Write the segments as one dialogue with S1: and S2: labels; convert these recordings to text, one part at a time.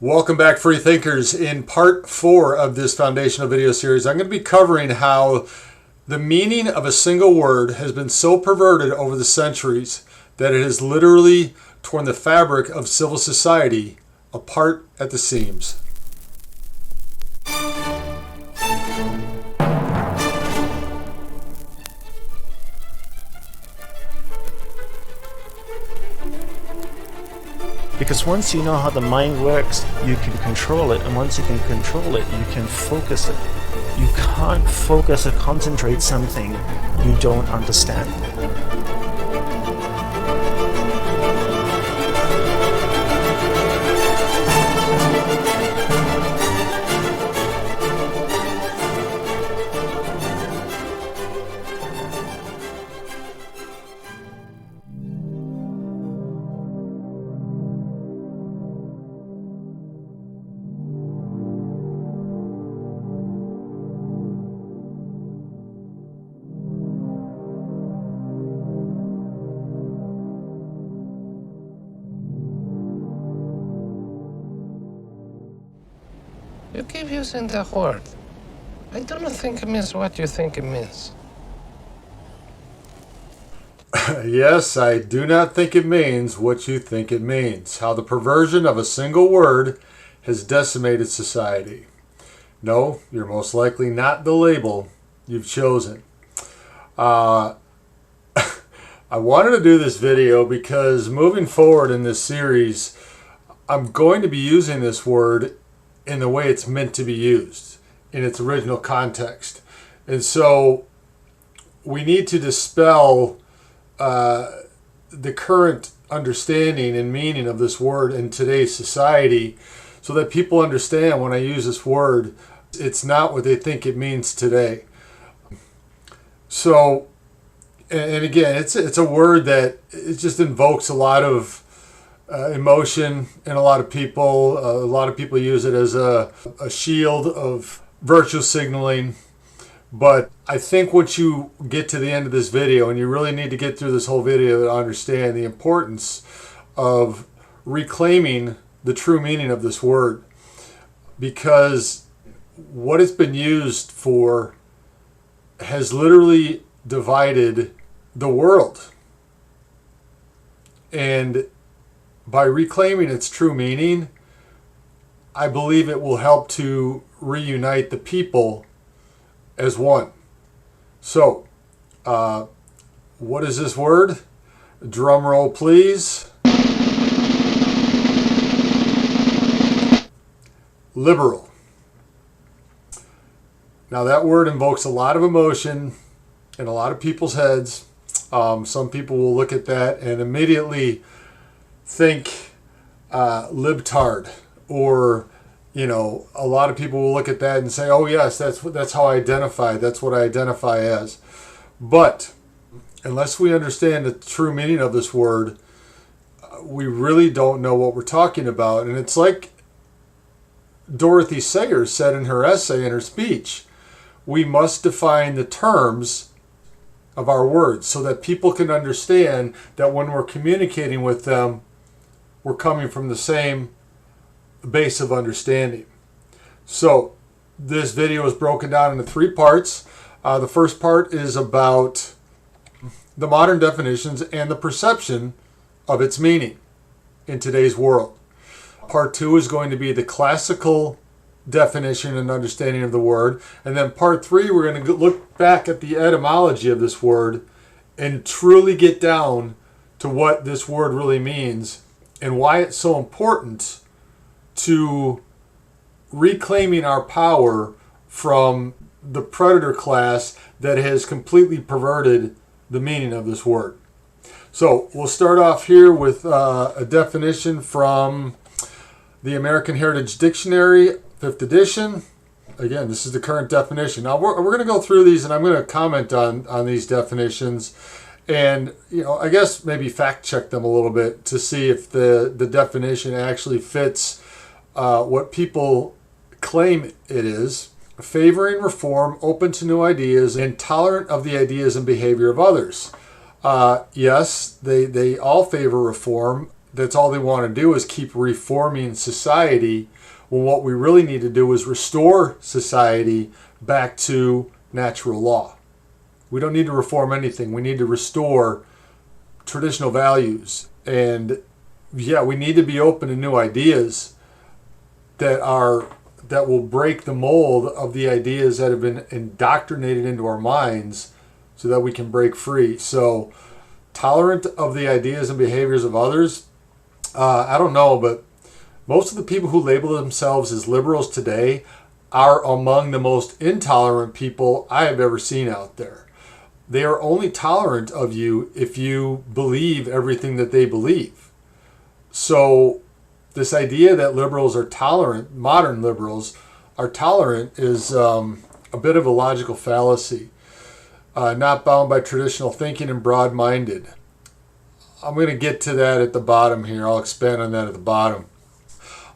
S1: Welcome back, free thinkers. In part 4 of this foundational video series, I'm going to be covering how the meaning of a single word has been so perverted over the centuries that it has literally torn the fabric of civil society apart at the seams.
S2: Because once you know how the mind works, you can control it, and once you can control it, you can focus it. You can't focus or concentrate something you don't understand.
S3: You keep using that word. I don't think it means what you think it means.
S1: Yes, I do not think it means what you think it means. How the perversion of a single word has decimated society. No, you're most likely not the label you've chosen. I wanted to do this video because moving forward in this series, I'm going to be using this word in the way it's meant to be used, in its original context. And so we need to dispel the current understanding and meaning of this word in today's society so that people understand when I use this word, it's not what they think it means today. So, and again, it's a word that it just invokes a lot of emotion in a lot of people. A lot of people use it as a shield of virtue signaling. But I think once you get to the end of this video, and you really need to get through this whole video to understand the importance of reclaiming the true meaning of this word, because what it's been used for has literally divided the world. And by reclaiming its true meaning, I believe it will help to reunite the people as one. So, what is this word? Drum roll, please. Liberal. Now, that word invokes a lot of emotion in a lot of people's heads. Some people will look at that and immediately think libtard, or a lot of people will look at that and say, oh yes, that's how I identify, that's what I identify as. But unless we understand the true meaning of this word, we really don't know what we're talking about. And it's like Dorothy Sayers said in her essay, in her speech, we must define the terms of our words so that people can understand that when we're communicating with them, we're coming from the same base of understanding. So this video is broken down into 3 parts. The first part is about the modern definitions and the perception of its meaning in today's world. Part 2 is going to be the classical definition and understanding of the word. And then part 3, we're going to look back at the etymology of this word and truly get down to what this word really means and why it's so important to reclaiming our power from the predator class that has completely perverted the meaning of this word. So we'll start off here with a definition from the American Heritage Dictionary, 5th edition. Again, this is the current definition. Now we're going to go through these, and I'm going to comment on these definitions, and I guess maybe fact check them a little bit to see if the definition actually fits what people claim it is. Favoring reform, open to new ideas, and tolerant of the ideas and behavior of others. Yes, they all favor reform. that's all they want to do is keep reforming society, when what we really need to do is restore society back to natural law. We don't need to reform anything. We need to restore traditional values. And yeah, we need to be open to new ideas that will break the mold of the ideas that have been indoctrinated into our minds so that we can break free. So, tolerant of the ideas and behaviors of others, I don't know, but most of the people who label themselves as liberals today are among the most intolerant people I have ever seen out there. They are only tolerant of you if you believe everything that they believe. So this idea that liberals are tolerant, modern liberals are tolerant, is a bit of a logical fallacy. Not bound by traditional thinking and broad-minded. I'm going to get to that at the bottom here. I'll expand on that at the bottom.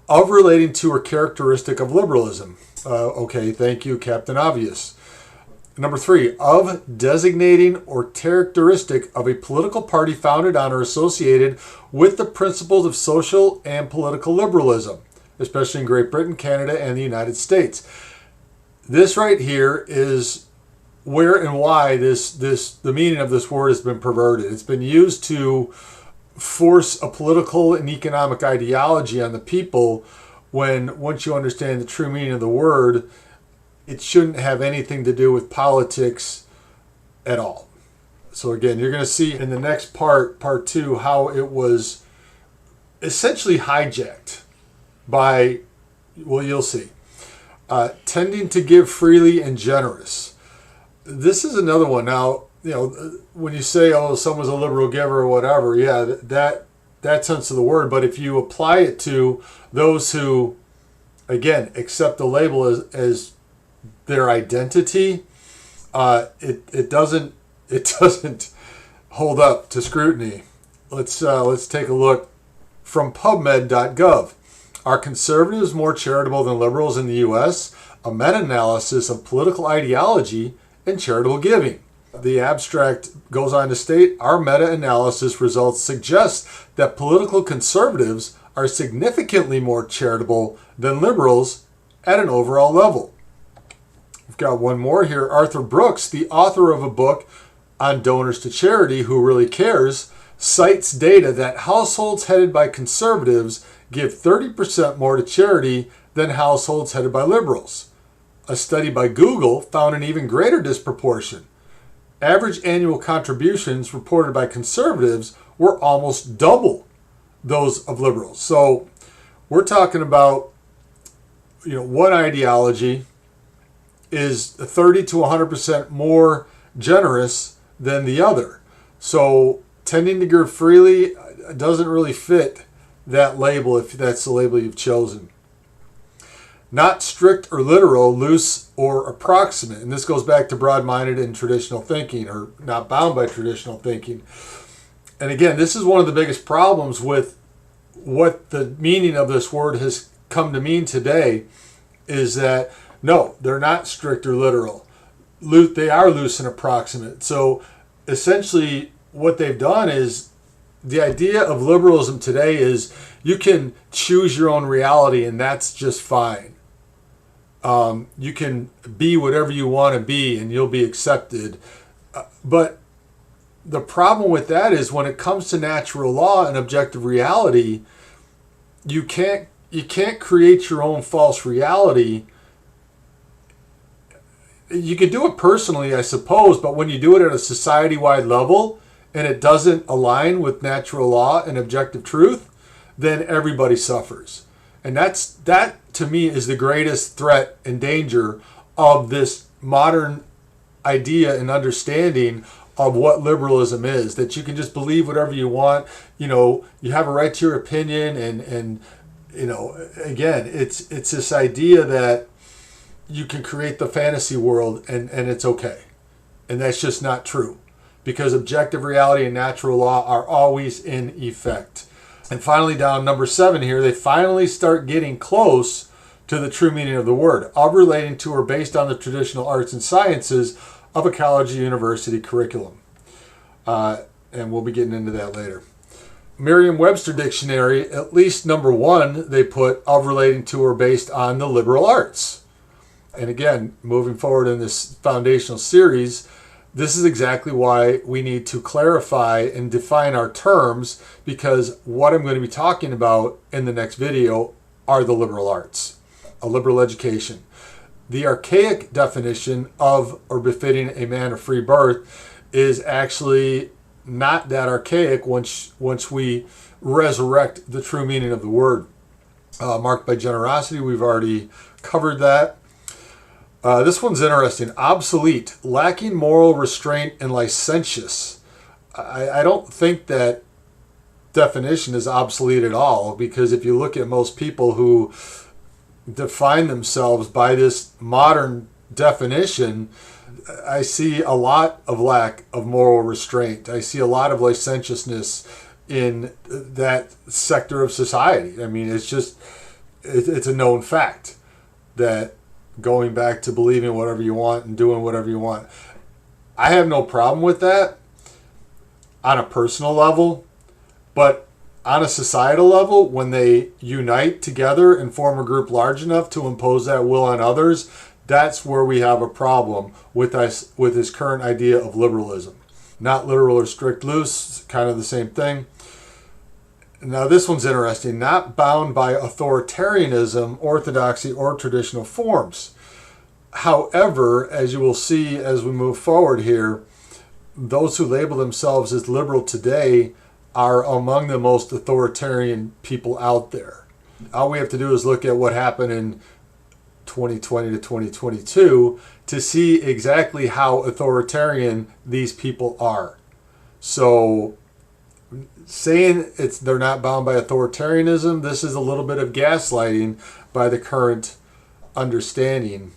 S1: Of relating to or characteristic of liberalism. Okay, thank you, Captain Obvious. Number 3, of designating or characteristic of a political party founded on or associated with the principles of social and political liberalism, especially in Great Britain, Canada, and the United States. This right here is where and why the meaning of this word has been perverted. It's been used to force a political and economic ideology on the people, when once you understand the true meaning of the word, it shouldn't have anything to do with politics at all. So again, you're going to see in the next part 2, how it was essentially hijacked by, well, you'll see. Tending to give freely and generous. This is another one. Now, when you say, oh, someone's a liberal giver or whatever, yeah, that sense of the word. But if you apply it to those who, again, accept the label as their identity, it doesn't hold up to scrutiny. Let's take a look from Pubmed.gov. Are conservatives more charitable than liberals in the U.S.? A meta-analysis of political ideology and charitable giving. The abstract goes on to state, our meta-analysis results suggest that political conservatives are significantly more charitable than liberals at an overall level. We've got one more here. Arthur Brooks, the author of a book on donors to charity, Who Really Cares, cites data that households headed by conservatives give 30% more to charity than households headed by liberals. A study by Google found an even greater disproportion. Average annual contributions reported by conservatives were almost double those of liberals. So we're talking about, one ideology is 30 to 100% more generous than the other. So tending to give freely doesn't really fit that label if that's the label you've chosen. Not strict or literal, loose or approximate. And this goes back to broad-minded and traditional thinking, or not bound by traditional thinking. And again, this is one of the biggest problems with what the meaning of this word has come to mean today, is that no, they're not strict or literal. They are loose and approximate. So essentially what they've done is, the idea of liberalism today is you can choose your own reality and that's just fine. You can be whatever you want to be and you'll be accepted. But the problem with that is when it comes to natural law and objective reality, you can't create your own false reality. You can do it personally, I suppose, but when you do it at a society-wide level and it doesn't align with natural law and objective truth, then everybody suffers. And that to me is the greatest threat and danger of this modern idea and understanding of what liberalism is, that you can just believe whatever you want. You have a right to your opinion, and again, it's this idea that you can create the fantasy world and it's okay. And that's just not true, because objective reality and natural law are always in effect. And finally, down number 7 here, they finally start getting close to the true meaning of the word, of relating to or based on the traditional arts and sciences of a college or university curriculum. And we'll be getting into that later. Merriam-Webster dictionary, at least number one, they put of relating to or based on the liberal arts. And again, moving forward in this foundational series, this is exactly why we need to clarify and define our terms, because what I'm going to be talking about in the next video are the liberal arts, a liberal education. The archaic definition of or befitting a man of free birth is actually not that archaic once we resurrect the true meaning of the word. Marked by generosity, we've already covered that. This one's interesting. Obsolete, lacking moral restraint, and licentious. I don't think that definition is obsolete at all, because if you look at most people who define themselves by this modern definition, I see a lot of lack of moral restraint. I see a lot of licentiousness in that sector of society. I mean, it's a known fact that going back to believing whatever you want and doing whatever you want. I have no problem with that on a personal level, but on a societal level, when they unite together and form a group large enough to impose that will on others, that's where we have a problem with this current idea of liberalism. Not literal or strict loose, kind of the same thing. Now this one's interesting. Not bound by authoritarianism, orthodoxy, or traditional forms. However, as you will see as we move forward here, those who label themselves as liberal today are among the most authoritarian people out there. All we have to do is look at what happened in 2020 to 2022 to see exactly how authoritarian these people are. So saying they're not bound by authoritarianism, this is a little bit of gaslighting by the current understanding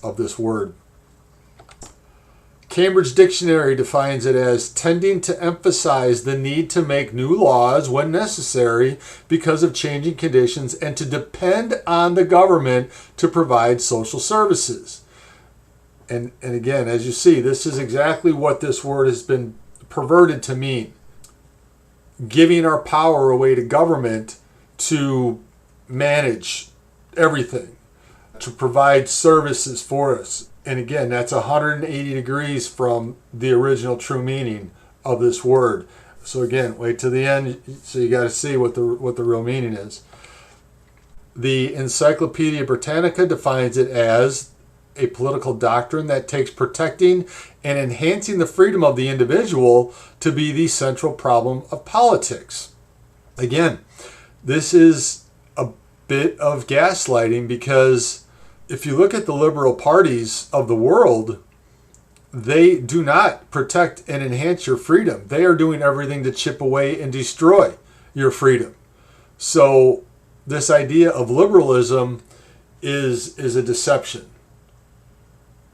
S1: of this word. Cambridge Dictionary defines it as tending to emphasize the need to make new laws when necessary because of changing conditions and to depend on the government to provide social services. And again, as you see, this is exactly what this word has been perverted to mean. Giving our power away to government to manage everything, to provide services for us. And again, that's 180 degrees from the original true meaning of this word. So again, wait to the end, so you got to see what the real meaning is. The Encyclopedia Britannica defines it as a political doctrine that takes protecting and enhancing the freedom of the individual to be the central problem of politics. Again, this is a bit of gaslighting, because if you look at the liberal parties of the world, they do not protect and enhance your freedom. They are doing everything to chip away and destroy your freedom. So this idea of liberalism is a deception.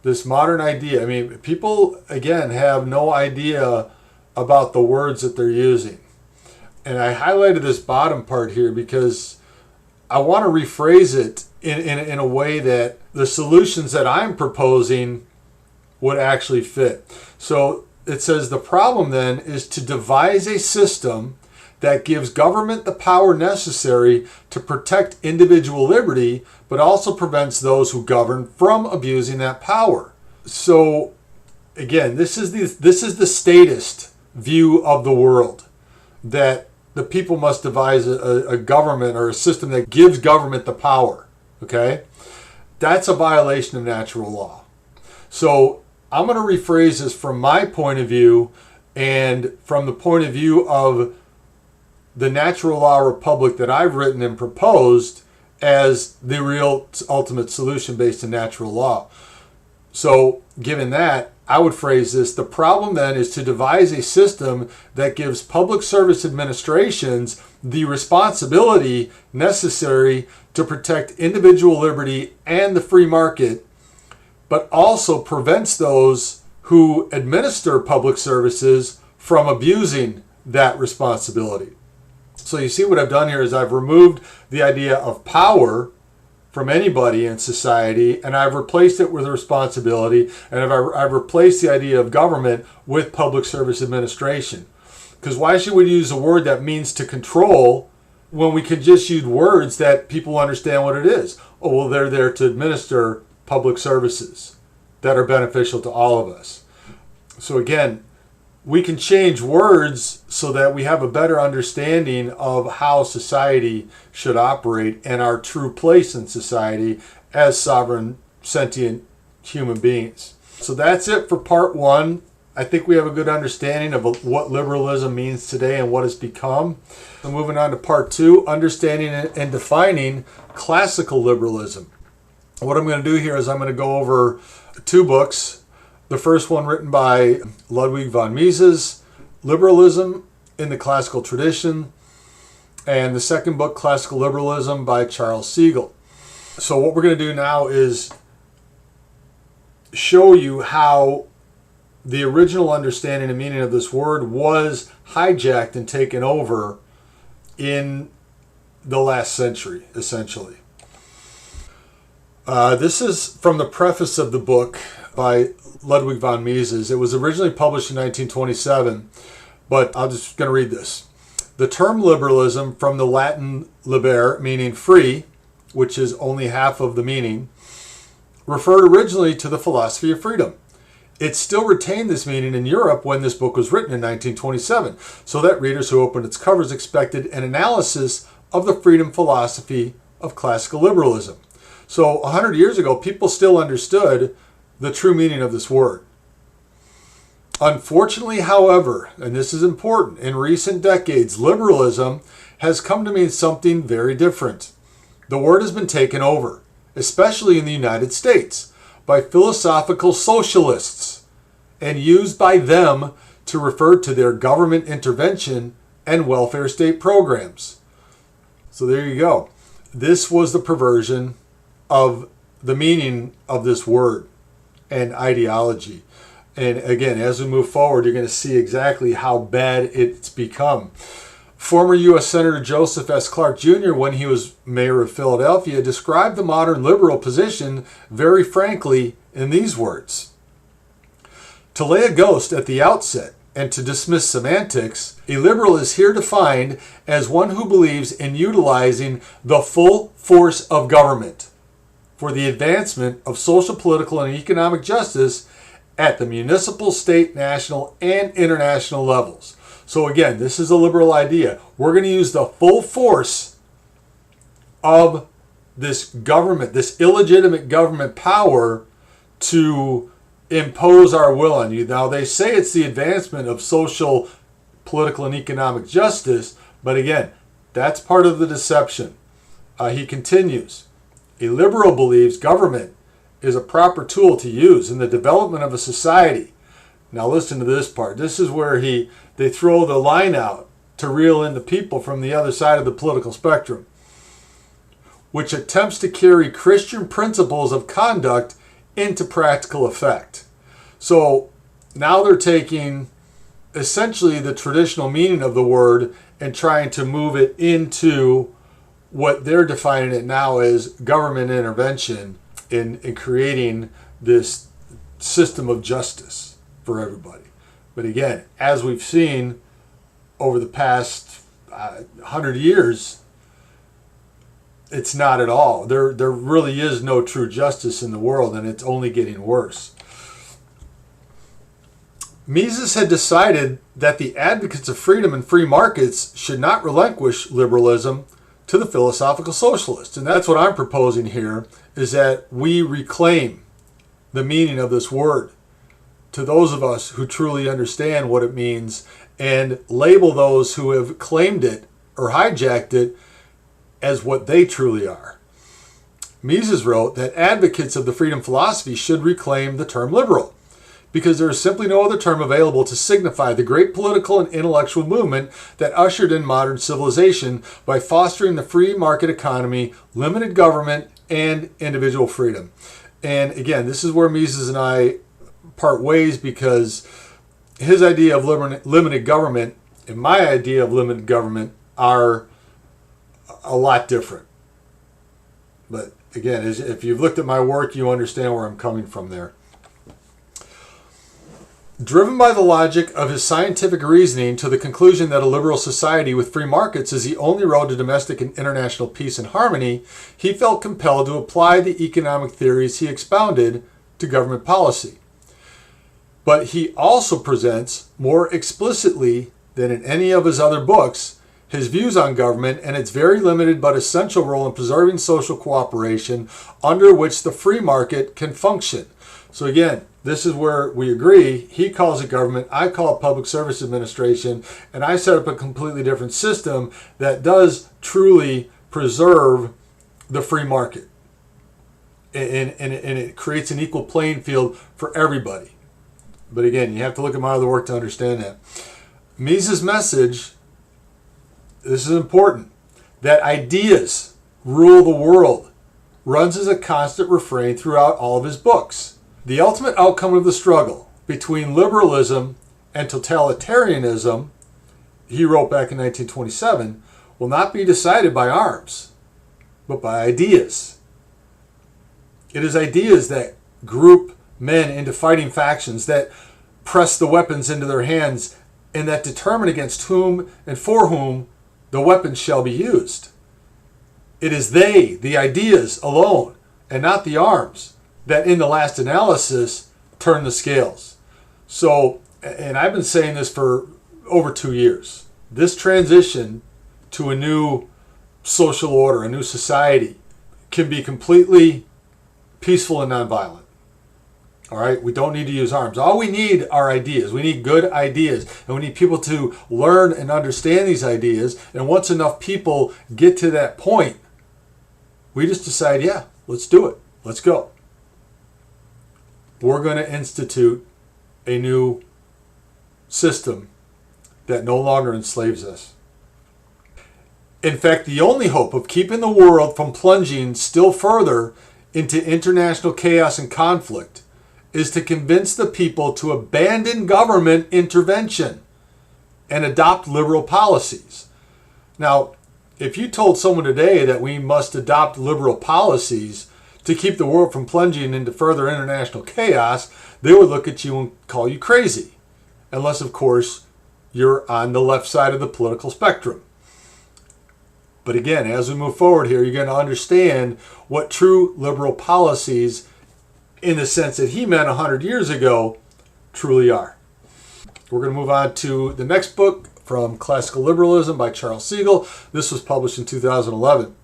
S1: This modern idea, I mean, people, again, have no idea about the words that they're using. And I highlighted this bottom part here because I want to rephrase it in a way that the solutions that I'm proposing would actually fit. So it says the problem then is to devise a system that gives government the power necessary to protect individual liberty, but also prevents those who govern from abusing that power. So again, this is the statist view of the world, that the people must devise a government or a system that gives government the power. Okay? That's a violation of natural law. So I'm going to rephrase this from my point of view and from the point of view of the natural law republic that I've written and proposed as the real ultimate solution based on natural law. So given that, I would phrase this: the problem then is to devise a system that gives public service administrations the responsibility necessary to protect individual liberty and the free market, but also prevents those who administer public services from abusing that responsibility. So you see what I've done here is I've removed the idea of power from anybody in society, and I've replaced it with responsibility, and I've replaced the idea of government with public service administration. Because why should we use a word that means to control when we can just use words that people understand what it is? Oh, well, they're there to administer public services that are beneficial to all of us. So again, we can change words so that we have a better understanding of how society should operate and our true place in society as sovereign, sentient human beings. So that's it for part one. I think we have a good understanding of what liberalism means today and what it's become. So moving on to part two, understanding and defining classical liberalism. What I'm going to do here is I'm going to go over two books. The first one written by Ludwig von Mises, Liberalism in the Classical Tradition, and the second book, Classical Liberalism by Charles Siegel. So what we're going to do now is show you how the original understanding and meaning of this word was hijacked and taken over in the last century, essentially. This is from the preface of the book by Ludwig von Mises. It was originally published in 1927, but I'm just going to read this. The term liberalism, from the Latin liber, meaning free, which is only half of the meaning, referred originally to the philosophy of freedom. It still retained this meaning in Europe when this book was written in 1927, so that readers who opened its covers expected an analysis of the freedom philosophy of classical liberalism. So 100 years ago, people still understood the true meaning of this word. Unfortunately, however, and this is important, in recent decades, liberalism has come to mean something very different. The word has been taken over, especially in the United States, by philosophical socialists and used by them to refer to their government intervention and welfare state programs. So there you go. This was the perversion of the meaning of this word and ideology. And again, as we move forward, you're going to see exactly how bad it's become. Former U.S. Senator Joseph S. Clark Jr., when he was mayor of Philadelphia, described the modern liberal position very frankly in these words. To lay a ghost at the outset and to dismiss semantics, a liberal is here defined as one who believes in utilizing the full force of government for the advancement of social, political, and economic justice at the municipal, state, national, and international levels. So again, this is a liberal idea. We're going to use the full force of this government, this illegitimate government power to impose our will on you. Now, they say it's the advancement of social, political, and economic justice, but again, that's part of the deception. He continues, a liberal believes government is a proper tool to use in the development of a society. Now listen to this part. This is where they throw the line out to reel in the people from the other side of the political spectrum, which attempts to carry Christian principles of conduct into practical effect. So now they're taking essentially the traditional meaning of the word and trying to move it into what they're defining it now as government intervention in creating this system of justice for everybody. But again, as we've seen over the past 100 years, it's not at all. There really is no true justice in the world, and it's only getting worse. Mises had decided that the advocates of freedom and free markets should not relinquish liberalism to the philosophical socialists. And that's what I'm proposing here, is that we reclaim the meaning of this word to those of us who truly understand what it means and label those who have claimed it or hijacked it as what they truly are. Mises wrote that advocates of the freedom philosophy should reclaim the term liberal, because there is simply no other term available to signify the great political and intellectual movement that ushered in modern civilization by fostering the free market economy, limited government, and individual freedom. And again, this is where Mises and I part ways, because his idea of limited government and my idea of limited government are a lot different. But again, if you've looked at my work, you understand where I'm coming from there. Driven by the logic of his scientific reasoning to the conclusion that a liberal society with free markets is the only road to domestic and international peace and harmony, he felt compelled to apply the economic theories he expounded to government policy. But he also presents, more explicitly than in any of his other books, his views on government and its very limited but essential role in preserving social cooperation under which the free market can function. So again, this is where we agree. He calls it government, I call it public service administration, and I set up a completely different system that does truly preserve the free market. And it creates an equal playing field for everybody. But again, you have to look at my other work to understand that. Mises' message, this is important, that ideas rule the world, runs as a constant refrain throughout all of his books. The ultimate outcome of the struggle between liberalism and totalitarianism, he wrote back in 1927, will not be decided by arms, but by ideas. It is ideas that group men into fighting factions, that press the weapons into their hands, and that determine against whom and for whom the weapons shall be used. It is they, the ideas alone, and not the arms, that in the last analysis turn the scales. So, and I've been saying this for over 2 years, this transition to a new social order, a new society, can be completely peaceful and nonviolent. All right, we don't need to use arms. All we need are ideas. We need good ideas, and we need people to learn and understand these ideas. And once enough people get to that point, we just decide, yeah, let's do it. Let's go. We're going to institute a new system that no longer enslaves us. In fact, the only hope of keeping the world from plunging still further into international chaos and conflict is to convince the people to abandon government intervention and adopt liberal policies. Now, if you told someone today that we must adopt liberal policies to keep the world from plunging into further international chaos, they would look at you and call you crazy. Unless, of course, you're on the left side of the political spectrum. But again, as we move forward here, you're going to understand what true liberal policies, in the sense that he meant 100 years ago, truly are. We're going to move on to the next book from Classical Liberalism by Charles Siegel. This was published in 2011.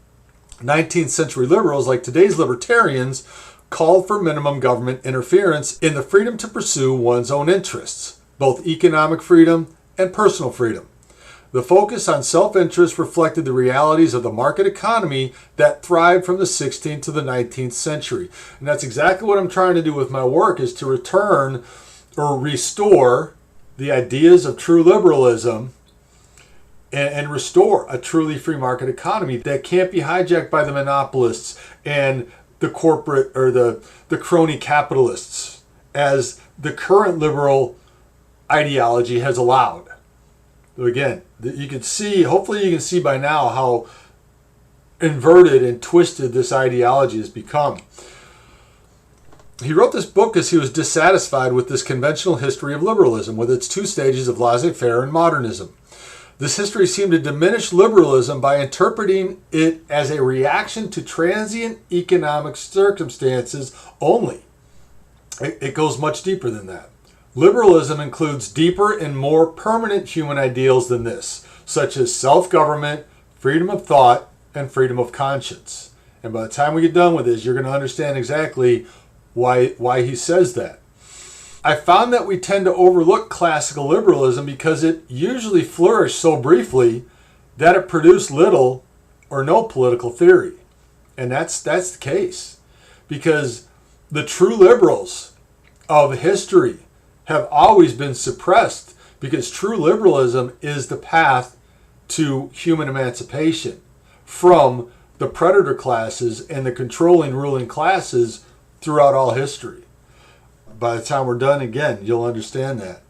S1: 19th century liberals, like today's libertarians, called for minimum government interference in the freedom to pursue one's own interests, both economic freedom and personal freedom. The focus on self-interest reflected the realities of the market economy that thrived from the 16th to the 19th century. And that's exactly what I'm trying to do with my work, is to return or restore the ideas of true liberalism and restore a truly free market economy that can't be hijacked by the monopolists and the corporate or the crony capitalists, as the current liberal ideology has allowed. So again, you can see, hopefully you can see by now how inverted and twisted this ideology has become. He wrote this book as he was dissatisfied with this conventional history of liberalism, with its two stages of laissez-faire and modernism. This history seemed to diminish liberalism by interpreting it as a reaction to transient economic circumstances only. It goes much deeper than that. Liberalism includes deeper and more permanent human ideals than this, such as self-government, freedom of thought, and freedom of conscience. And by the time we get done with this, you're going to understand exactly why he says that. I found that we tend to overlook classical liberalism because it usually flourished so briefly that it produced little or no political theory. And that's the case. Because the true liberals of history have always been suppressed, because true liberalism is the path to human emancipation from the predator classes and the controlling ruling classes throughout all history. By the time we're done, again, you'll understand that.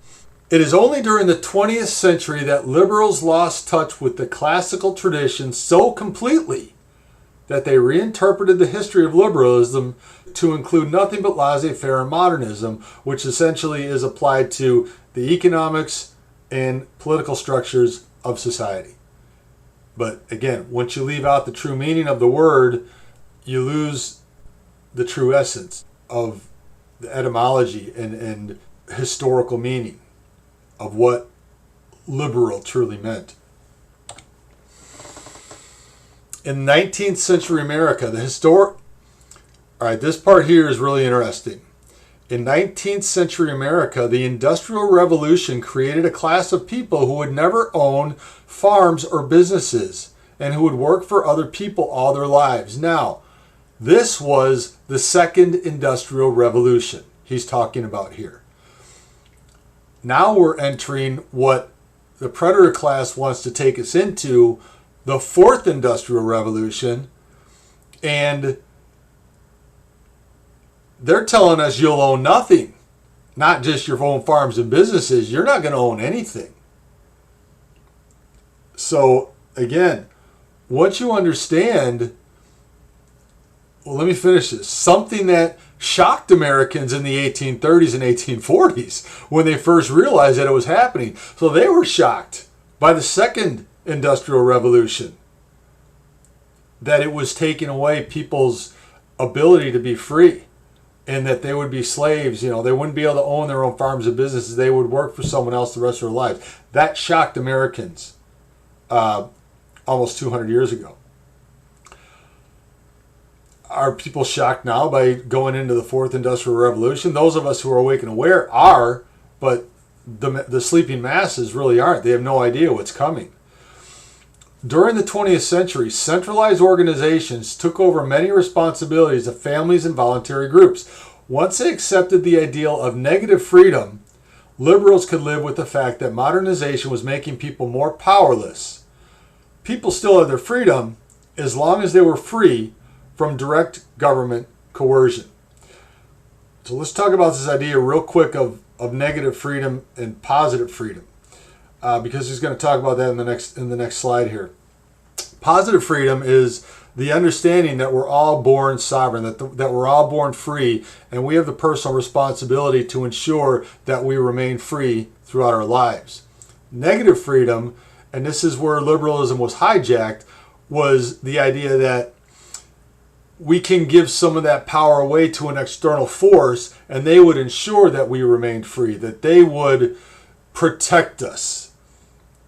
S1: It is only during the 20th century that liberals lost touch with the classical tradition so completely that they reinterpreted the history of liberalism to include nothing but laissez-faire and modernism, which essentially is applied to the economics and political structures of society. But again, once you leave out the true meaning of the word, you lose the true essence of the etymology and historical meaning of what liberal truly meant. In 19th century America, this part here is really interesting. In 19th century America, the Industrial Revolution created a class of people who would never own farms or businesses and who would work for other people all their lives. Now, this was the Second Industrial Revolution he's talking about here. Now we're entering what the predator class wants to take us into, the Fourth Industrial Revolution, and they're telling us you'll own nothing, not just your own farms and businesses. You're not going to own anything. So again, once you understand, well, let me finish this. Something that shocked Americans in the 1830s and 1840s when they first realized that it was happening. So they were shocked by the Second Industrial Revolution, that it was taking away people's ability to be free and that they would be slaves. They wouldn't be able to own their own farms and businesses. They would work for someone else the rest of their lives. That shocked Americans almost 200 years ago. Are people shocked now by going into the Fourth Industrial Revolution? Those of us who are awake and aware are, but the sleeping masses really aren't. They have no idea what's coming. During the 20th century, centralized organizations took over many responsibilities of families and voluntary groups. Once they accepted the ideal of negative freedom, liberals could live with the fact that modernization was making people more powerless. People still had their freedom as long as they were free from direct government coercion. So let's talk about this idea real quick of negative freedom and positive freedom, because he's going to talk about that in the next slide here. Positive freedom is the understanding that we're all born sovereign, that we're all born free, and we have the personal responsibility to ensure that we remain free throughout our lives. Negative freedom, and this is where liberalism was hijacked, was the idea that we can give some of that power away to an external force and they would ensure that we remained free, that they would protect us.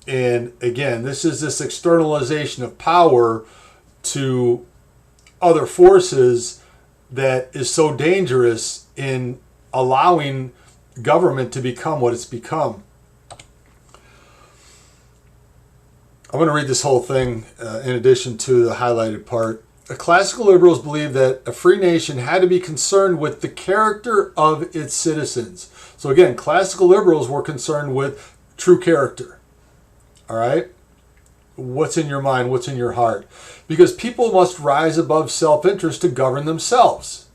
S1: And again, this is this externalization of power to other forces that is so dangerous in allowing government to become what it's become. I'm going to read this whole thing in addition to the highlighted part. Classical liberals believed that a free nation had to be concerned with the character of its citizens. So again, classical liberals were concerned with true character. All right? What's in your mind? What's in your heart? Because people must rise above self-interest to govern themselves.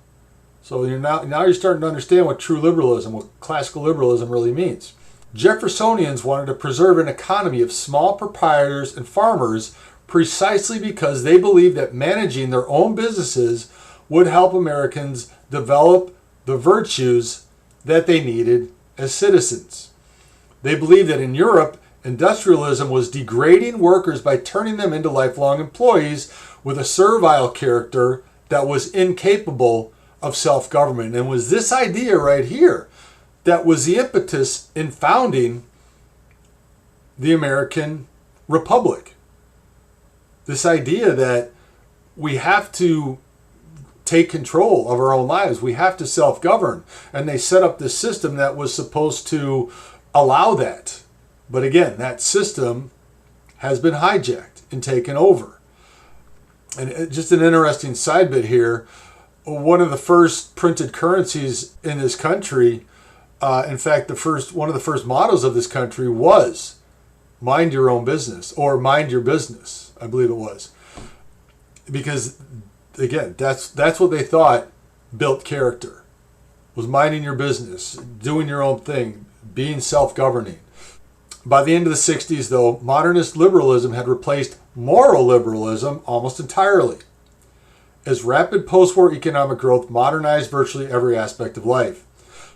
S1: So now you're starting to understand what true liberalism, what classical liberalism really means. Jeffersonians wanted to preserve an economy of small proprietors and farmers precisely because they believed that managing their own businesses would help Americans develop the virtues that they needed as citizens. They believed that in Europe, industrialism was degrading workers by turning them into lifelong employees with a servile character that was incapable of self-government. And it was this idea right here that was the impetus in founding the American Republic. This idea that we have to take control of our own lives. We have to self-govern. And they set up this system that was supposed to allow that. But again, that system has been hijacked and taken over. And just an interesting side bit here. One of the first printed currencies in this country, in fact, one of the first mottos of this country was mind your own business, or mind your business. I believe it was. Because, again, that's what they thought built character, was minding your business, doing your own thing, being self-governing. By the end of the 60s, though, modernist liberalism had replaced moral liberalism almost entirely. as rapid post-war economic growth modernized virtually every aspect of life.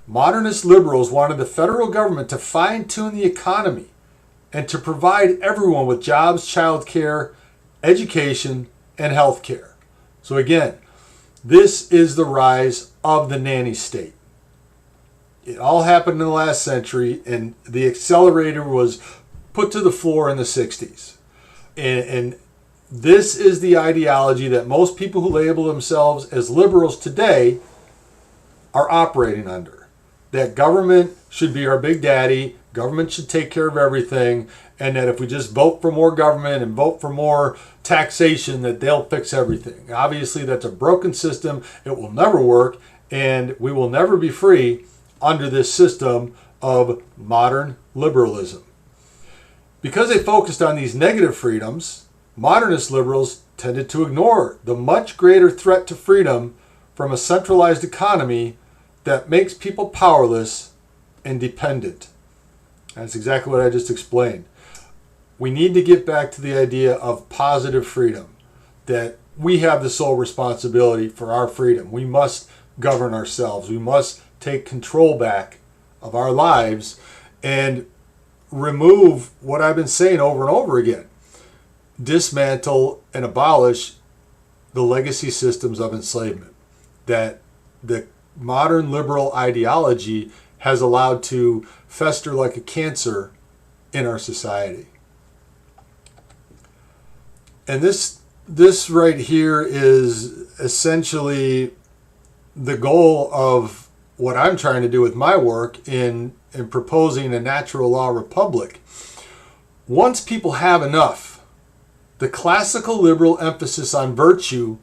S1: Modernist liberals wanted the federal government to fine-tune the economy and to provide everyone with jobs, child care, education, and health care. So again, this is the rise of the nanny state. It all happened in the last century, and the accelerator was put to the floor in the 60s. And this is the ideology that most people who label themselves as liberals today are operating under. That government should be our big daddy, government should take care of everything, and that if we just vote for more government and vote for more taxation, that they'll fix everything. Obviously, that's a broken system. It will never work, and we will never be free under this system of modern liberalism. Because they focused on these negative freedoms, modernist liberals tended to ignore the much greater threat to freedom from a centralized economy that makes people powerless and dependent. That's exactly what I just explained. We need to get back to the idea of positive freedom, that we have the sole responsibility for our freedom. We must govern ourselves. We must take control back of our lives and remove what I've been saying over and over again. Dismantle and abolish the legacy systems of enslavement that the modern liberal ideology has allowed to fester like a cancer in our society. And this right here is essentially the goal of what I'm trying to do with my work in proposing a natural law republic. Once people have enough, the classical liberal emphasis on virtue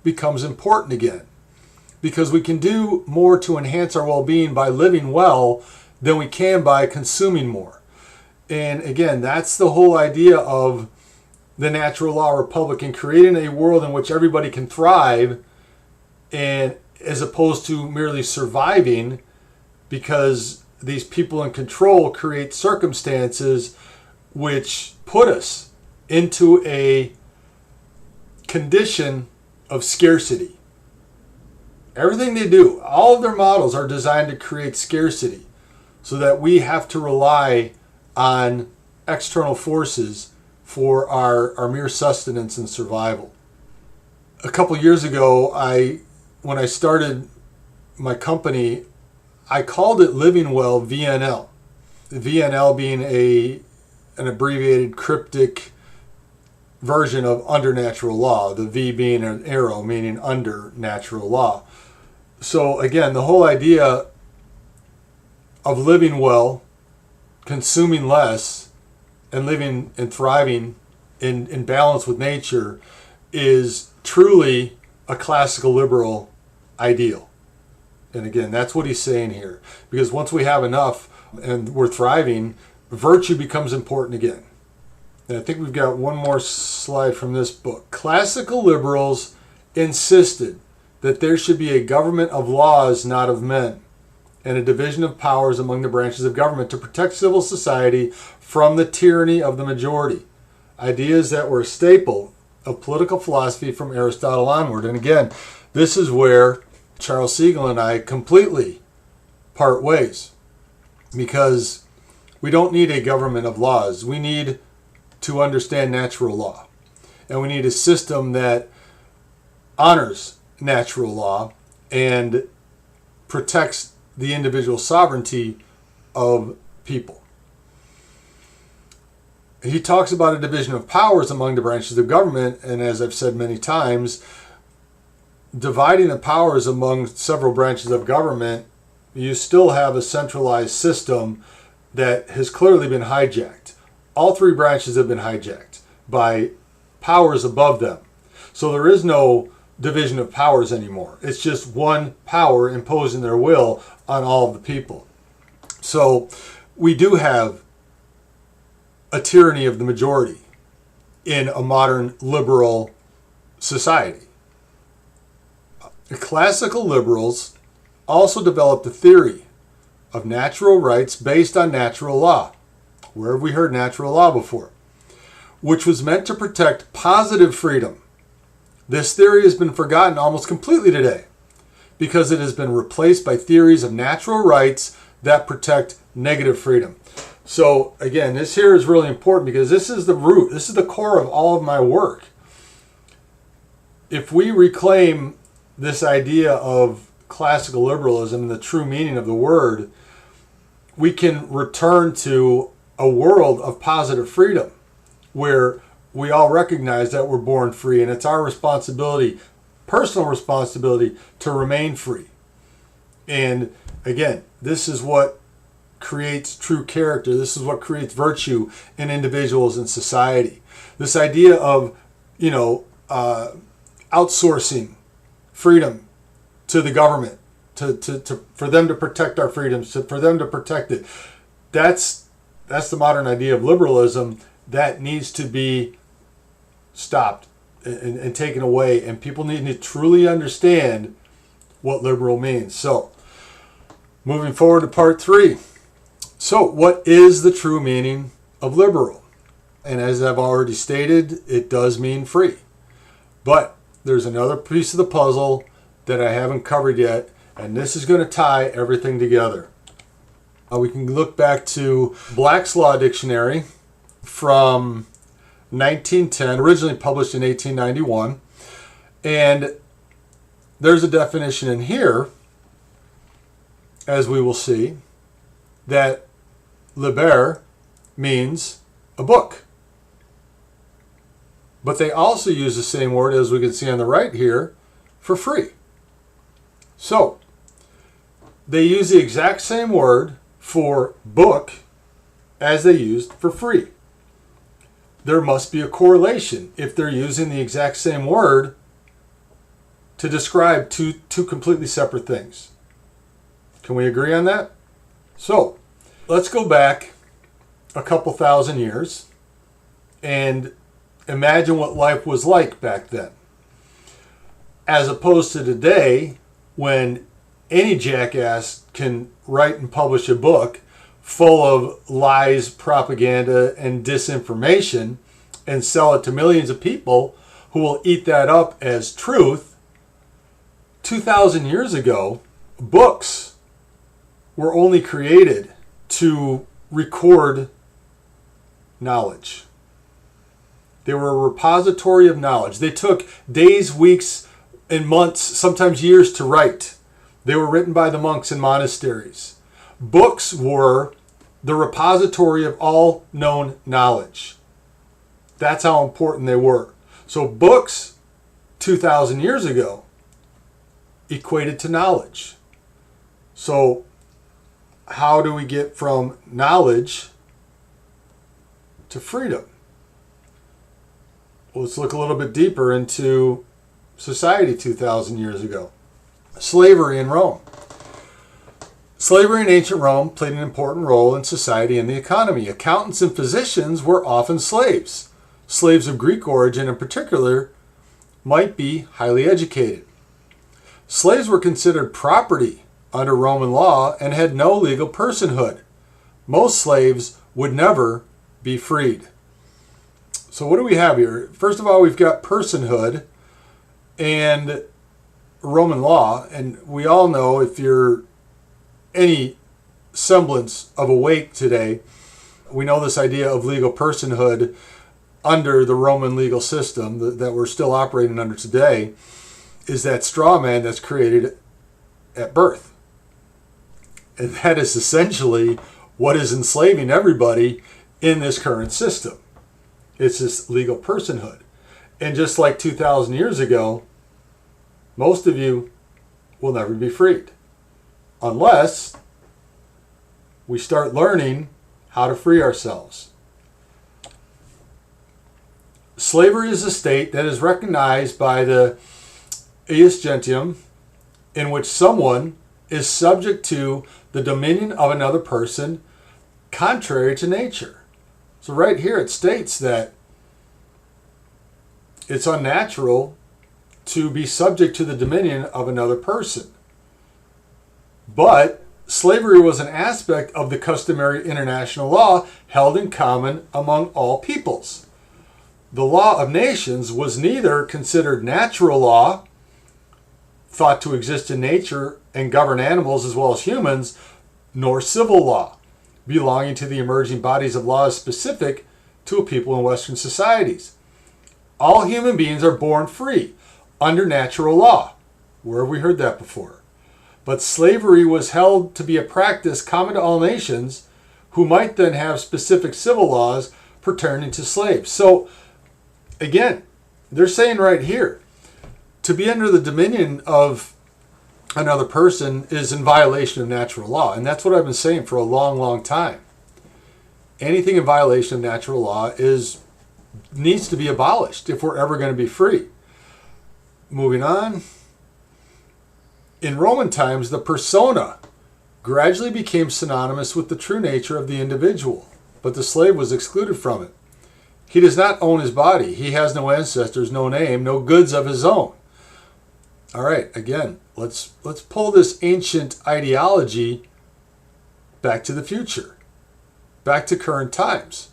S1: becomes important again, because we can do more to enhance our well-being by living well than we can by consuming more. And again, that's the whole idea of the natural law republic, and creating a world in which everybody can thrive, and as opposed to merely surviving, because these people in control create circumstances which put us into a condition of scarcity. Everything they do, all of their models are designed to create scarcity so that we have to rely on external forces for our mere sustenance and survival. A couple years ago, when I started my company, I called it Living Well VNL. The VNL being an abbreviated cryptic version of under natural law, the V being an arrow meaning under natural law. So again, the whole idea of living well, consuming less, and living and thriving in balance with nature is truly a classical liberal ideal. And again, that's what he's saying here. Because once we have enough and we're thriving, virtue becomes important again. And I think we've got one more slide from this book. Classical liberals insisted that there should be a government of laws, not of men, and a division of powers among the branches of government to protect civil society from the tyranny of the majority. Ideas that were a staple of political philosophy from Aristotle onward. And again, this is where Charles Siegel and I completely part ways, because we don't need a government of laws. We need to understand natural law, and we need a system that honors natural law and protects the individual sovereignty of people. He talks about a division of powers among the branches of government, and as I've said many times, dividing the powers among several branches of government, you still have a centralized system that has clearly been hijacked. All three branches have been hijacked by powers above them. So there is no division of powers anymore. It's just one power imposing their will on all of the people. So we do have a tyranny of the majority in a modern liberal society. The classical liberals also developed a theory of natural rights based on natural law. Where have we heard natural law before? Which was meant to protect positive freedom, This theory has been forgotten almost completely today because it has been replaced by theories of natural rights that protect negative freedom. So again, this here is really important because this is the root, this is the core of all of my work. If we reclaim this idea of classical liberalism and the true meaning of the word, we can return to a world of positive freedom where we all recognize that we're born free, and it's our responsibility, personal responsibility, to remain free. And again, this is what creates true character. This is what creates virtue in individuals and society. This idea of, outsourcing freedom to the government, for them to protect our freedoms, for them to protect it. That's the modern idea of liberalism that needs to be stopped and taken away. And people need to truly understand what liberal means. So, moving forward to part 3. So, what is the true meaning of liberal? And as I've already stated, it does mean free. But there's another piece of the puzzle that I haven't covered yet, and this is going to tie everything together. We can look back to Black's Law Dictionary from 1910, originally published in 1891. And there's a definition in here, as we will see, that liber means a book. But they also use the same word, as we can see on the right here, for free. So, they use the exact same word for book as they used for free. There must be a correlation if they're using the exact same word to describe two completely separate things. Can we agree on that? So, let's go back a couple thousand years and imagine what life was like back then. As opposed to today, when any jackass can write and publish a book full of lies, propaganda, and disinformation and sell it to millions of people who will eat that up as truth. 2,000 years ago, books were only created to record knowledge. They were a repository of knowledge. They took days, weeks, and months, sometimes years to write. They were written by the monks in monasteries. Books were the repository of all known knowledge. That's how important they were. So books 2,000 years ago equated to knowledge. So how do we get from knowledge to freedom? Well, let's look a little bit deeper into society 2,000 years ago. Slavery in Rome. Slavery in ancient Rome played an important role in society and the economy. Accountants and physicians were often slaves. Slaves of Greek origin in particular might be highly educated. Slaves were considered property under Roman law and had no legal personhood. Most slaves would never be freed. So what do we have here? First of all, we've got personhood and Roman law, and we all know, if you're any semblance of awake today, we know this idea of legal personhood under the Roman legal system that we're still operating under today is that straw man that's created at birth. And that is essentially what is enslaving everybody in this current system. It's this legal personhood. And just like 2,000 years ago, most of you will never be freed unless we start learning how to free ourselves. Slavery is a state that is recognized by the ius gentium, in which someone is subject to the dominion of another person contrary to nature. So right here it states that it's unnatural to be subject to the dominion of another person. But slavery was an aspect of the customary international law held in common among all peoples. The law of nations was neither considered natural law, thought to exist in nature and govern animals as well as humans, nor civil law, belonging to the emerging bodies of laws specific to a people in Western societies. All human beings are born free under natural law. Where have we heard that before? But slavery was held to be a practice common to all nations, who might then have specific civil laws pertaining to slaves. So, again, they're saying right here, to be under the dominion of another person is in violation of natural law. And that's what I've been saying for a long, long time. Anything in violation of natural law needs to be abolished if we're ever going to be free. Moving on. In Roman times, the persona gradually became synonymous with the true nature of the individual, but the slave was excluded from it. He does not own his body. He has no ancestors, no name, no goods of his own. All right, again, let's pull this ancient ideology back to the future, back to current times.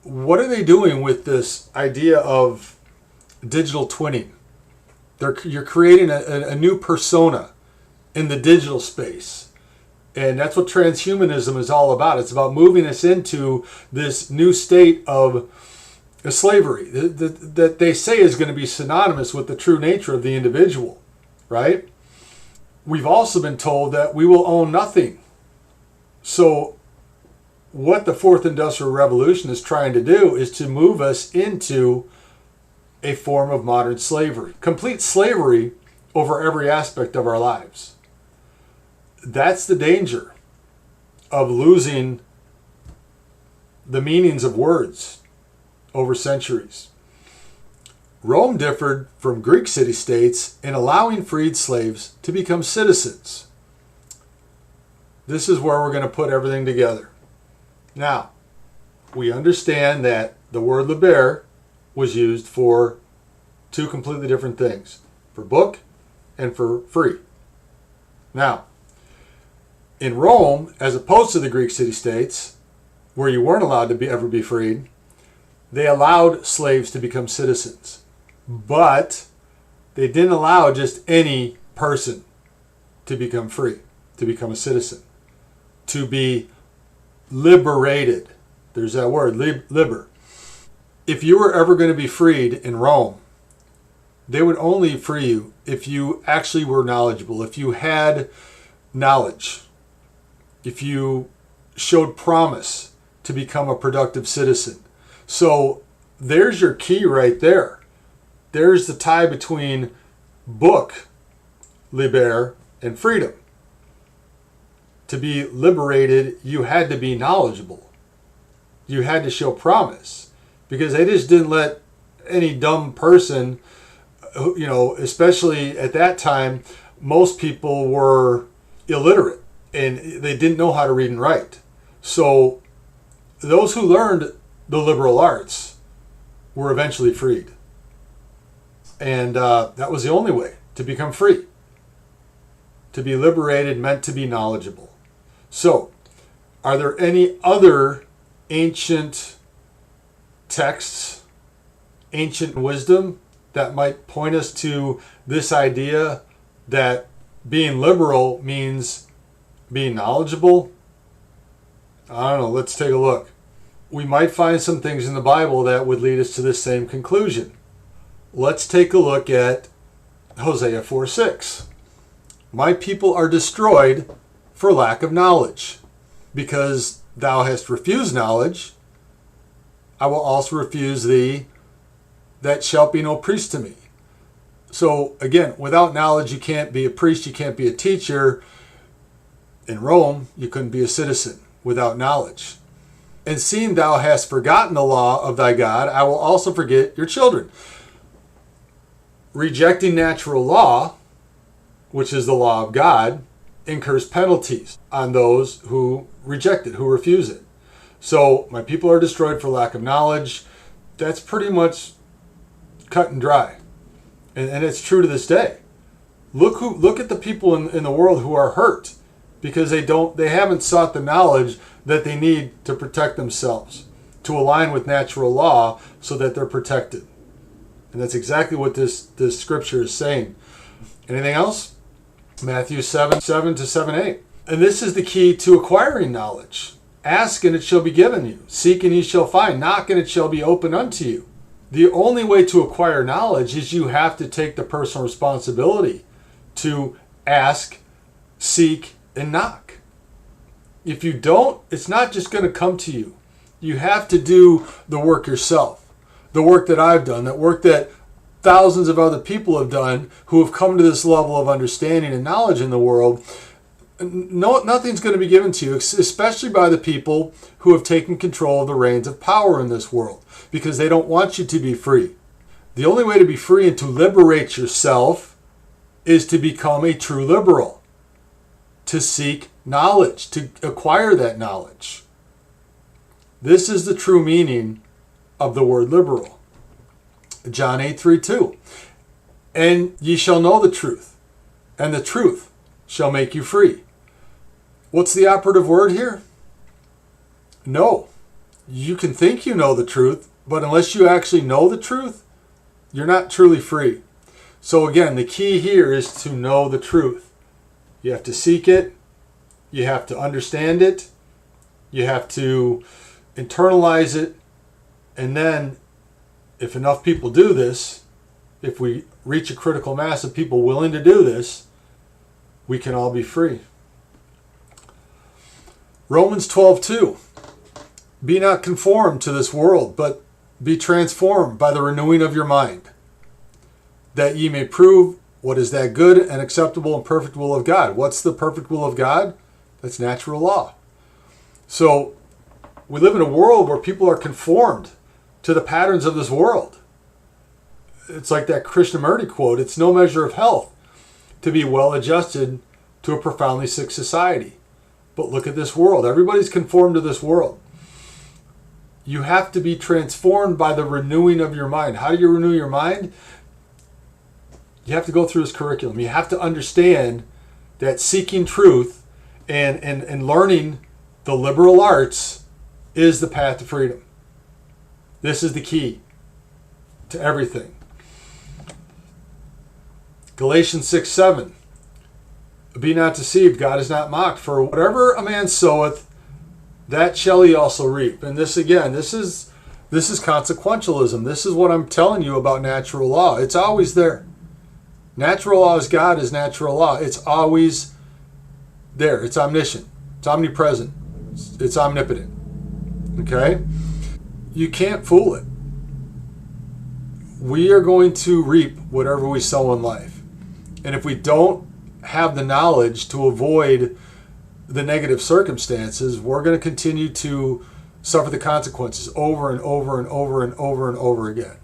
S1: What are they doing with this idea of digital twinning? You're creating a new persona in the digital space. And that's what transhumanism is all about. It's about moving us into this new state of slavery that they say is going to be synonymous with the true nature of the individual, right? We've also been told that we will own nothing. So what the Fourth Industrial Revolution is trying to do is to move us into a form of modern slavery, complete slavery over every aspect of our lives. That's the danger of losing the meanings of words over centuries. Rome differed from Greek city-states in allowing freed slaves to become citizens. This is where we're going to put everything together. Now, we understand that the word liber was used for two completely different things, for book and for free. Now, in Rome, as opposed to the Greek city-states, where you weren't allowed to ever be freed, they allowed slaves to become citizens. But they didn't allow just any person to become free, to become a citizen, to be liberated. There's that word, liber. If you were ever going to be freed in Rome, they would only free you if you actually were knowledgeable, if you had knowledge, if you showed promise to become a productive citizen. So there's your key right there. There's the tie between book, liber, and freedom. To be liberated, you had to be knowledgeable. You had to show promise, because they just didn't let any dumb person, especially at that time, most people were illiterate and they didn't know how to read and write. So those who learned the liberal arts were eventually freed. And that was the only way to become free. To be liberated meant to be knowledgeable. So, are there any other ancient texts, ancient wisdom that might point us to this idea that being liberal means being knowledgeable? I don't know, let's take a look. We might find some things in the Bible that would lead us to this same conclusion. Let's take a look at Hosea 4:6. My people are destroyed for lack of knowledge. Because thou hast refused knowledge, I will also refuse thee that shalt be no priest to me. So again, without knowledge, you can't be a priest, you can't be a teacher. In Rome, you couldn't be a citizen without knowledge. And seeing thou hast forgotten the law of thy God, I will also forget your children. Rejecting natural law, which is the law of God, incurs penalties on those who reject it, who refuse it. So my people are destroyed for lack of knowledge. That's pretty much cut and dry. And it's true to this day. Look at the people in the world who are hurt because they haven't sought the knowledge that they need to protect themselves, to align with natural law so that they're protected. And that's exactly what this scripture is saying. Anything else? Matthew 7:7 to 7:8. And this is the key to acquiring knowledge. Ask and it shall be given you. Seek and ye shall find. Knock and it shall be opened unto you. The only way to acquire knowledge is you have to take the personal responsibility to ask, seek, and knock. If you don't, it's not just going to come to you. You have to do the work yourself. The work that I've done, that work that thousands of other people have done who have come to this level of understanding and knowledge in the world. No, nothing's going to be given to you, especially by the people who have taken control of the reins of power in this world, because they don't want you to be free. The only way to be free and to liberate yourself is to become a true liberal, to seek knowledge, to acquire that knowledge. This is the true meaning of the word liberal. John 8:3-2. And ye shall know the truth, and the truth shall make you free. What's the operative word here? No. You can think you know the truth, but unless you actually know the truth, you're not truly free. So again, the key here is to know the truth. You have to seek it. You have to understand it. You have to internalize it. And then, if enough people do this, if we reach a critical mass of people willing to do this, we can all be free. Romans 12:2. Be not conformed to this world, but be transformed by the renewing of your mind, that ye may prove what is that good and acceptable and perfect will of God. What's the perfect will of God? That's natural law. So we live in a world where people are conformed to the patterns of this world. It's like that Krishnamurti quote, it's no measure of health to be well adjusted to a profoundly sick society. But look at this world. Everybody's conformed to this world. You have to be transformed by the renewing of your mind. How do you renew your mind? You have to go through this curriculum. You have to understand that seeking truth and learning the liberal arts is the path to freedom. This is the key to everything. Galatians 6:7. Be not deceived, God is not mocked. For whatever a man soweth, that shall he also reap. And this again, this is consequentialism. This is what I'm telling you about natural law. It's always there. Natural law is God is natural law. It's always there. It's omniscient. It's omnipresent. It's omnipotent. Okay? You can't fool it. We are going to reap whatever we sow in life. And if we don't have the knowledge to avoid the negative circumstances, we're going to continue to suffer the consequences over and over and over and over and over again.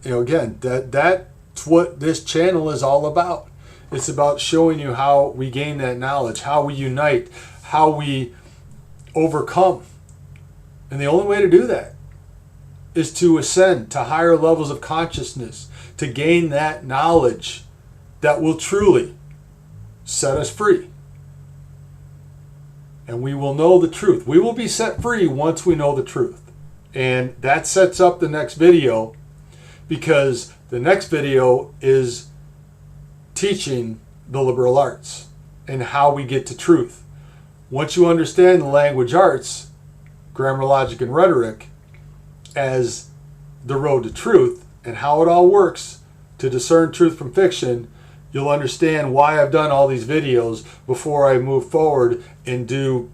S1: You know, again, that's what this channel is all about. It's about showing you how we gain that knowledge, how we unite, how we overcome. And the only way to do that is to ascend to higher levels of consciousness, to gain that knowledge that will truly set us free. And we will know the truth. We will be set free once we know the truth. And that sets up the next video, because the next video is teaching the liberal arts and how we get to truth. Once you understand the language arts, grammar, logic, and rhetoric as the road to truth and how it all works to discern truth from fiction, you'll understand why I've done all these videos before I move forward and do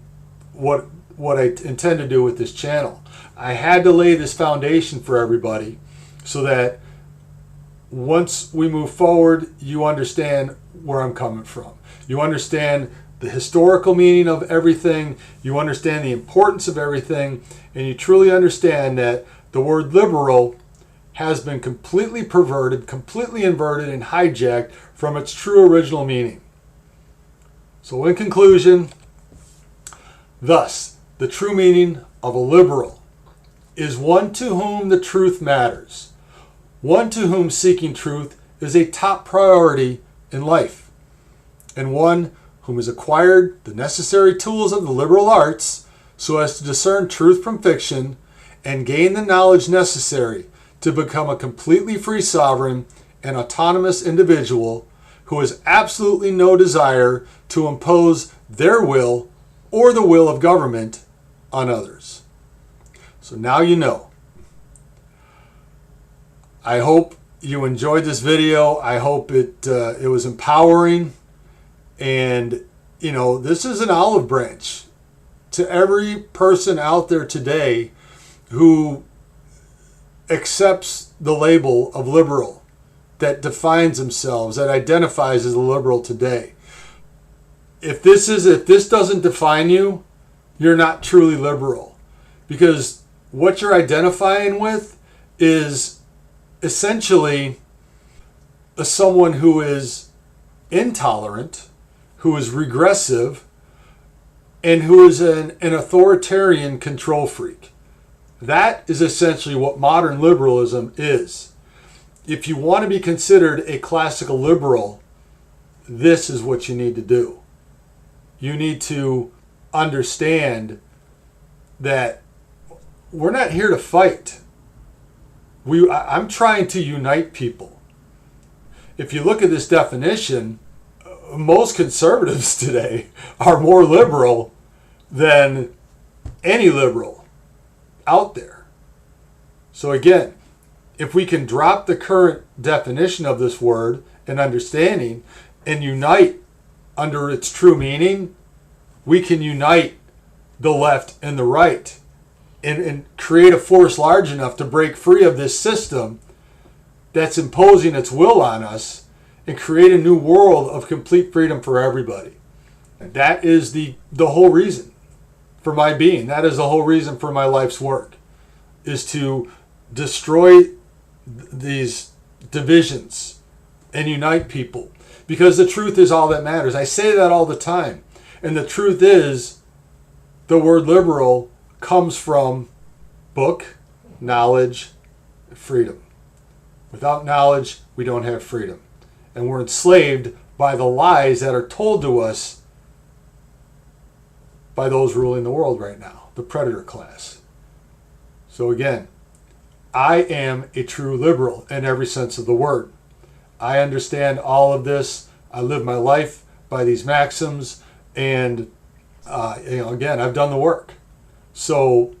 S1: what I intend to do with this channel. I had to lay this foundation for everybody so that once we move forward, you understand where I'm coming from. You understand the historical meaning of everything. You understand the importance of everything. And you truly understand that the word liberal has been completely perverted, completely inverted, and hijacked from its true original meaning. So in conclusion, thus, the true meaning of a liberal is one to whom the truth matters, one to whom seeking truth is a top priority in life, and one whom has acquired the necessary tools of the liberal arts so as to discern truth from fiction and gain the knowledge necessary to become a completely free sovereign and autonomous individual who has absolutely no desire to impose their will or the will of government on others. So now you know. I hope you enjoyed this video. I hope it was empowering. And, you know, this is an olive branch to every person out there today who accepts the label of liberal, that defines themselves, that identifies as a liberal today. If this doesn't define you, you're not truly liberal, because what you're identifying with is essentially someone who is intolerant, who is regressive, and who is an authoritarian control freak. That is essentially what modern liberalism is. If you want to be considered a classical liberal, this is what you need to do. You need to understand that we're not here to fight. I'm trying to unite people. If you look at this definition, most conservatives today are more liberal than any liberal out there. So again, if we can drop the current definition of this word and understanding and unite under its true meaning, we can unite the left and the right and create a force large enough to break free of this system that's imposing its will on us and create a new world of complete freedom for everybody. And that is the whole reason for my being. That is the whole reason for my life's work, is to destroy these divisions and unite people, because the truth is all that matters. I say that all the time, and the truth is the word liberal comes from book, knowledge, freedom. Without knowledge, we don't have freedom, and we're enslaved by the lies that are told to us by those ruling the world right now, the predator class. So again, I am a true liberal in every sense of the word. I understand all of this. I live my life by these maxims, and again, I've done the work. So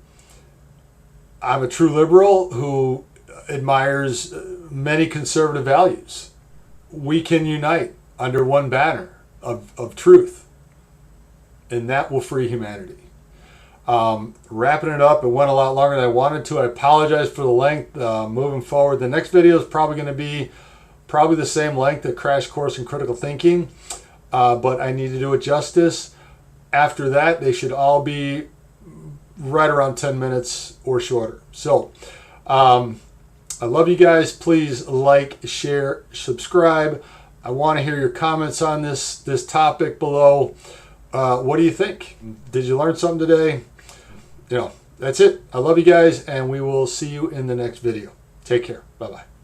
S1: I'm a true liberal who admires many conservative values. We can unite under one banner of truth, and that will free humanity. Wrapping it up, it went a lot longer than I wanted to. I apologize for the length. Moving forward, the next video is probably going to be the same length, a crash course in critical thinking, but I need to do it justice. After that, they should all be right around 10 minutes or shorter. So I love you guys. Please like, share, subscribe. I want to hear your comments on this topic below. What do you think? Did you learn something today? That's it. I love you guys, and we will see you in the next video. Take care. Bye-bye.